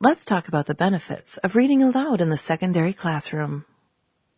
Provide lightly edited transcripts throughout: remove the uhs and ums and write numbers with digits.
Let's talk about the benefits of reading aloud in the secondary classroom.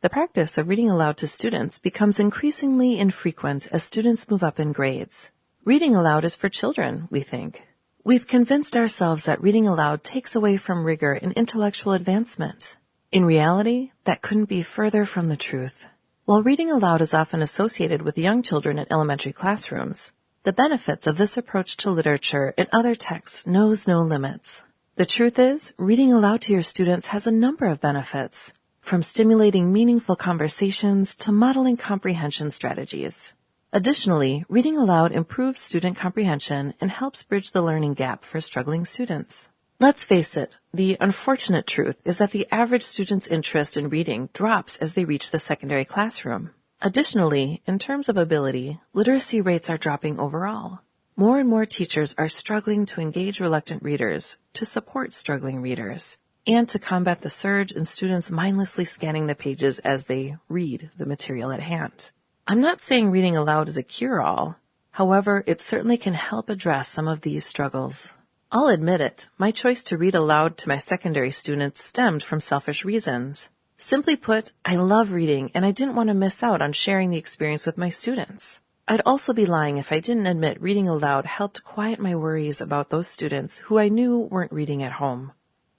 The practice of reading aloud to students becomes increasingly infrequent as students move up in grades. Reading aloud is for children, we think. We've convinced ourselves that reading aloud takes away from rigor and intellectual advancement. In reality, that couldn't be further from the truth. While reading aloud is often associated with young children in elementary classrooms, the benefits of this approach to literature and other texts knows no limits. The truth is, reading aloud to your students has a number of benefits, from stimulating meaningful conversations to modeling comprehension strategies. Additionally, reading aloud improves student comprehension and helps bridge the learning gap for struggling students. Let's face it, the unfortunate truth is that the average student's interest in reading drops as they reach the secondary classroom. Additionally, in terms of ability, literacy rates are dropping overall. More and more teachers are struggling to engage reluctant readers, to support struggling readers, and to combat the surge in students mindlessly scanning the pages as they read the material at hand. I'm not saying reading aloud is a cure-all. However, it certainly can help address some of these struggles. I'll admit it, my choice to read aloud to my secondary students stemmed from selfish reasons. Simply put, I love reading and I didn't want to miss out on sharing the experience with my students. I'd also be lying if I didn't admit reading aloud helped quiet my worries about those students who I knew weren't reading at home.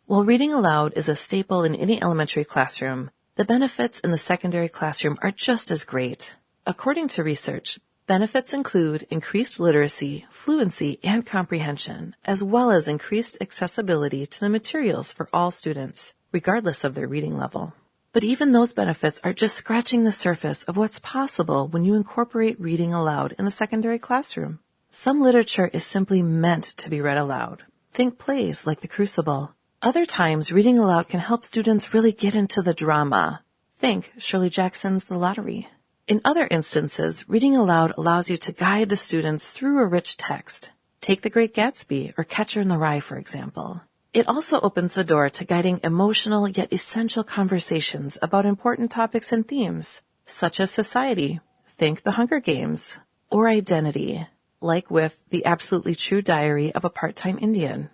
While reading aloud is a staple in any elementary classroom, the benefits in the secondary classroom are just as great. According to research, benefits include increased literacy, fluency, and comprehension, as well as increased accessibility to the materials for all students, regardless of their reading level. But even those benefits are just scratching the surface of what's possible when you incorporate reading aloud in the secondary classroom. Some literature is simply meant to be read aloud. Think plays like The Crucible. Other times, reading aloud can help students really get into the drama. Think Shirley Jackson's The Lottery. In other instances, reading aloud allows you to guide the students through a rich text. Take The Great Gatsby or Catcher in the Rye, for example. It also opens the door to guiding emotional yet essential conversations about important topics and themes, such as society, think The Hunger Games, or identity, like with The Absolutely True Diary of a Part-Time Indian.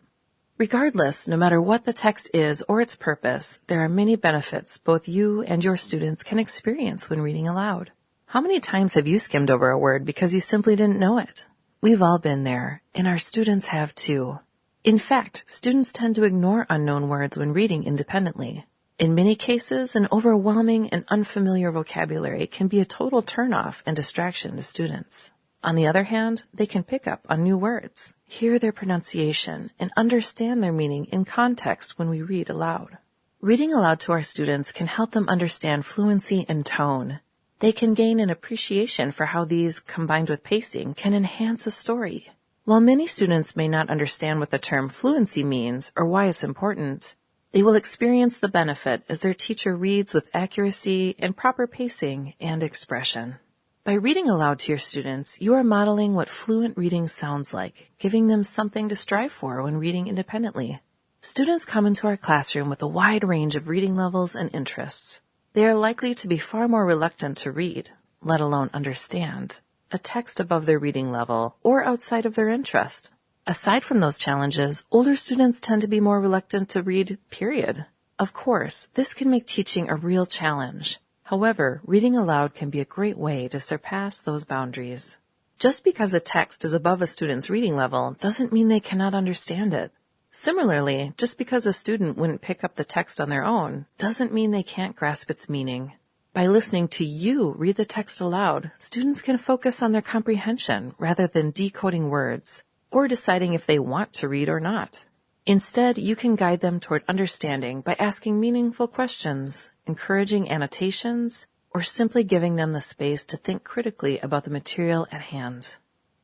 Regardless, no matter what the text is or its purpose, there are many benefits both you and your students can experience when reading aloud. How many times have you skimmed over a word because you simply didn't know it? We've all been there, and our students have too. In fact, students tend to ignore unknown words when reading independently. In many cases, an overwhelming and unfamiliar vocabulary can be a total turnoff and distraction to students. On the other hand, they can pick up on new words, hear their pronunciation, and understand their meaning in context when we read aloud. Reading aloud to our students can help them understand fluency and tone. They can gain an appreciation for how these, combined with pacing, can enhance a story. While many students may not understand what the term fluency means or why it's important, they will experience the benefit as their teacher reads with accuracy and proper pacing and expression. By reading aloud to your students, you are modeling what fluent reading sounds like, giving them something to strive for when reading independently. Students come into our classroom with a wide range of reading levels and interests. They are likely to be far more reluctant to read, let alone understand, a text above their reading level or outside of their interest. Aside from those challenges, older students tend to be more reluctant to read, period. Of course, this can make teaching a real challenge. However, reading aloud can be a great way to surpass those boundaries. Just because a text is above a student's reading level doesn't mean they cannot understand it. Similarly, just because a student wouldn't pick up the text on their own doesn't mean they can't grasp its meaning. By listening to you read the text aloud, students can focus on their comprehension rather than decoding words or deciding if they want to read or not. Instead, you can guide them toward understanding by asking meaningful questions, encouraging annotations, or simply giving them the space to think critically about the material at hand.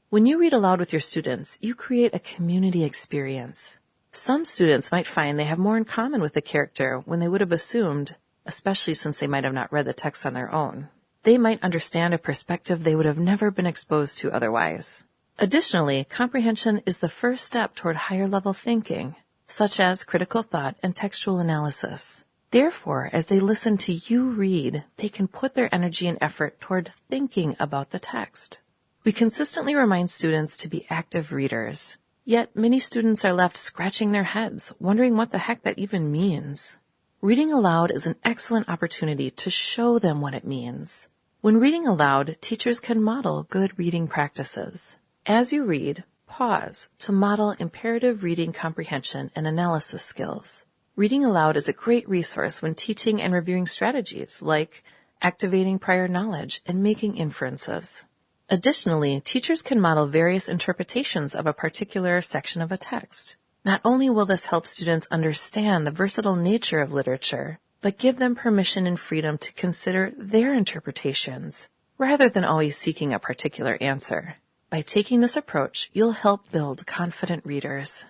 When you read aloud with your students, you create a community experience. Some students might find they have more in common with the character when they would have assumed, especially since they might have not read the text on their own. They might understand a perspective they would have never been exposed to otherwise. Additionally, comprehension is the first step toward higher-level thinking, such as critical thought and textual analysis. Therefore, as they listen to you read, they can put their energy and effort toward thinking about the text. We consistently remind students to be active readers. Yet many students are left scratching their heads, wondering what the heck that even means. Reading aloud is an excellent opportunity to show them what it means. When reading aloud, teachers can model good reading practices. As you read, pause to model imperative reading comprehension and analysis skills. Reading aloud is a great resource when teaching and reviewing strategies like activating prior knowledge and making inferences. Additionally, teachers can model various interpretations of a particular section of a text. Not only will this help students understand the versatile nature of literature, but give them permission and freedom to consider their interpretations, rather than always seeking a particular answer. By taking this approach, you'll help build confident readers.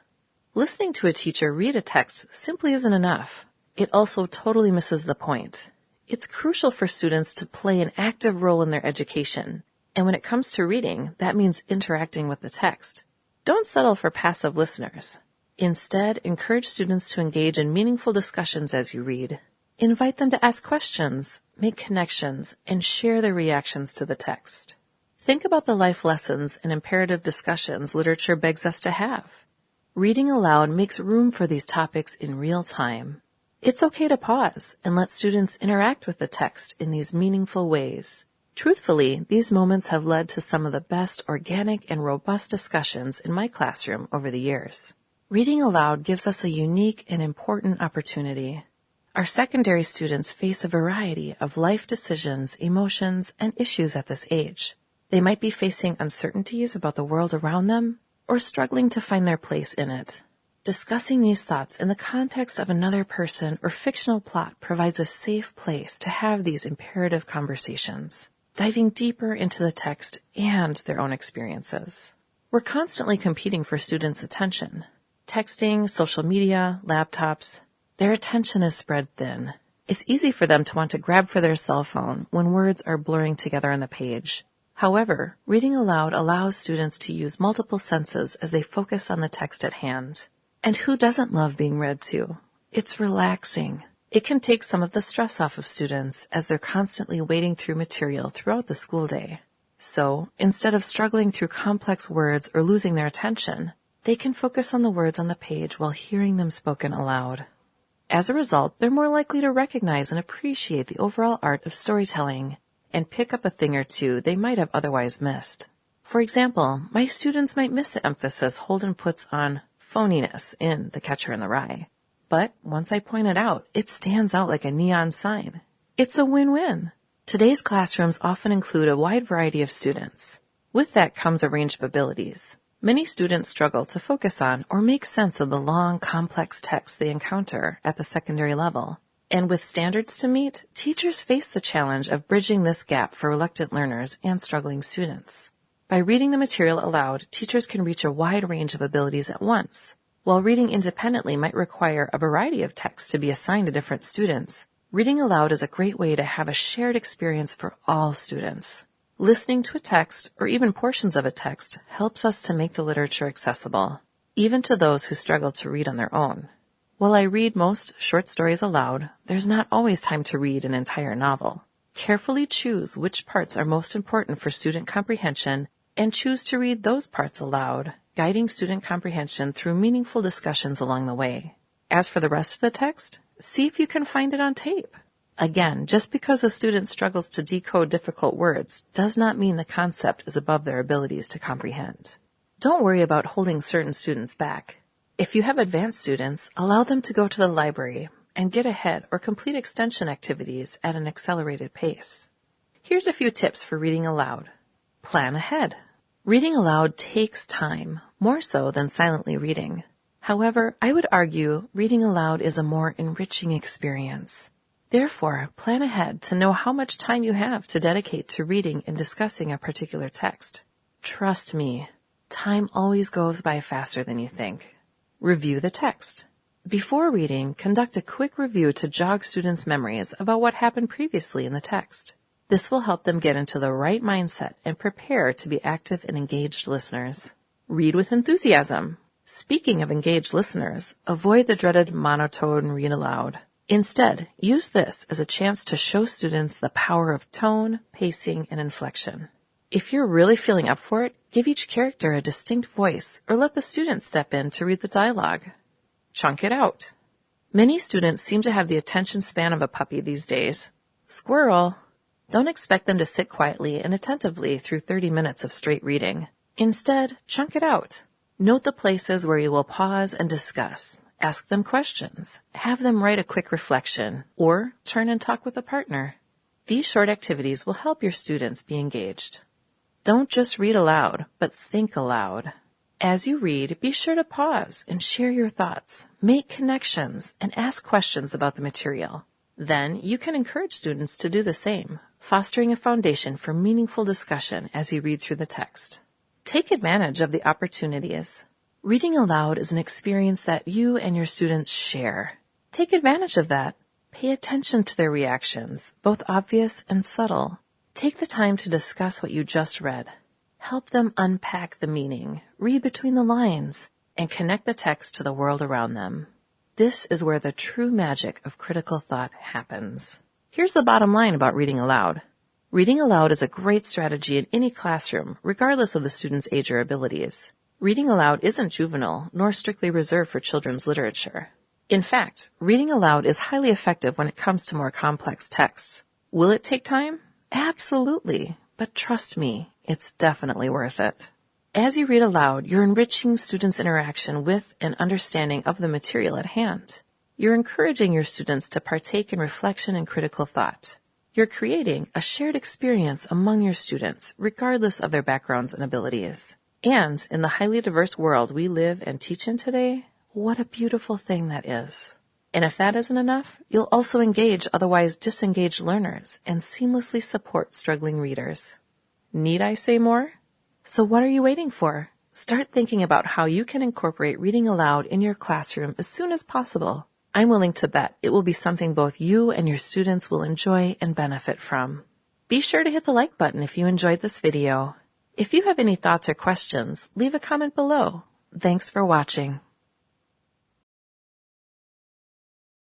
Listening to a teacher read a text simply isn't enough. It also totally misses the point. It's crucial for students to play an active role in their education, and when it comes to reading, that means interacting with the text. Don't settle for passive listeners. Instead, encourage students to engage in meaningful discussions as you read. Invite them to ask questions, make connections, and share their reactions to the text. Think about the life lessons and imperative discussions literature begs us to have. Reading aloud makes room for these topics in real time. It's okay to pause and let students interact with the text in these meaningful ways. Truthfully, these moments have led to some of the best organic and robust discussions in my classroom over the years. Reading aloud gives us a unique and important opportunity. Our secondary students face a variety of life decisions, emotions, and issues at this age. They might be facing uncertainties about the world around them or struggling to find their place in it. Discussing these thoughts in the context of another person or fictional plot provides a safe place to have these imperative conversations, diving deeper into the text and their own experiences. We're constantly competing for students' attention. Texting, social media, laptops, their attention is spread thin. It's easy for them to want to grab for their cell phone when words are blurring together on the page. However, reading aloud allows students to use multiple senses as they focus on the text at hand. And who doesn't love being read to? It's relaxing. It can take some of the stress off of students as they're constantly wading through material throughout the school day. So, instead of struggling through complex words or losing their attention, they can focus on the words on the page while hearing them spoken aloud. As a result, they're more likely to recognize and appreciate the overall art of storytelling and pick up a thing or two they might have otherwise missed. For example, my students might miss the emphasis Holden puts on phoniness in The Catcher in the Rye. But once I point it out, it stands out like a neon sign. It's a win-win. Today's classrooms often include a wide variety of students. With that comes a range of abilities. Many students struggle to focus on or make sense of the long, complex texts they encounter at the secondary level. And with standards to meet, teachers face the challenge of bridging this gap for reluctant learners and struggling students. By reading the material aloud, teachers can reach a wide range of abilities at once. While reading independently might require a variety of texts to be assigned to different students, reading aloud is a great way to have a shared experience for all students. Listening to a text, or even portions of a text, helps us to make the literature accessible, even to those who struggle to read on their own. While I read most short stories aloud, there's not always time to read an entire novel. Carefully choose which parts are most important for student comprehension and choose to read those parts aloud, guiding student comprehension through meaningful discussions along the way. As for the rest of the text, see if you can find it on tape. Again, just because a student struggles to decode difficult words does not mean the concept is above their abilities to comprehend. Don't worry about holding certain students back. If you have advanced students, allow them to go to the library and get ahead or complete extension activities at an accelerated pace. Here's a few tips for reading aloud. Plan ahead. Reading aloud takes time, more so than silently reading. However, I would argue reading aloud is a more enriching experience. Therefore, plan ahead to know how much time you have to dedicate to reading and discussing a particular text. Trust me, time always goes by faster than you think. Review the text. Before reading, conduct a quick review to jog students' memories about what happened previously in the text. This will help them get into the right mindset and prepare to be active and engaged listeners. Read with enthusiasm. Speaking of engaged listeners, avoid the dreaded monotone read aloud. Instead, use this as a chance to show students the power of tone, pacing, and inflection. If you're really feeling up for it, Give each character a distinct voice or let the student step in to read the dialogue. Chunk it out. Many students seem to have the attention span of a puppy these days. Squirrel. Don't expect them to sit quietly and attentively through 30 minutes of straight reading. Instead, chunk it out. Note the places where you will pause and discuss. Ask them questions. Have them write a quick reflection, or turn and talk with a partner. These short activities will help your students be engaged. Don't just read aloud, but think aloud. As you read, be sure to pause and share your thoughts, make connections, and ask questions about the material. Then you can encourage students to do the same, fostering a foundation for meaningful discussion as you read through the text. Take advantage of the opportunities. Reading aloud is an experience that you and your students share. Take advantage of that. Pay attention to their reactions, both obvious and subtle. Take the time to discuss what you just read. Help them unpack the meaning, read between the lines, and connect the text to the world around them. This is where the true magic of critical thought happens. Here's the bottom line about reading aloud. Reading aloud is a great strategy in any classroom, regardless of the student's age or abilities. Reading aloud isn't juvenile, nor strictly reserved for children's literature. In fact, reading aloud is highly effective when it comes to more complex texts. Will it take time? Absolutely, but trust me, it's definitely worth it. As you read aloud, you're enriching students' interaction with and understanding of the material at hand. You're encouraging your students to partake in reflection and critical thought. You're creating a shared experience among your students, regardless of their backgrounds and abilities. And in the highly diverse world we live and teach in today, what a beautiful thing that is. And if that isn't enough, you'll also engage otherwise disengaged learners and seamlessly support struggling readers. Need I say more? So what are you waiting for? Start thinking about how you can incorporate reading aloud in your classroom as soon as possible. I'm willing to bet it will be something both you and your students will enjoy and benefit from. Be sure to hit the like button if you enjoyed this video. If you have any thoughts or questions, leave a comment below. Thanks for watching.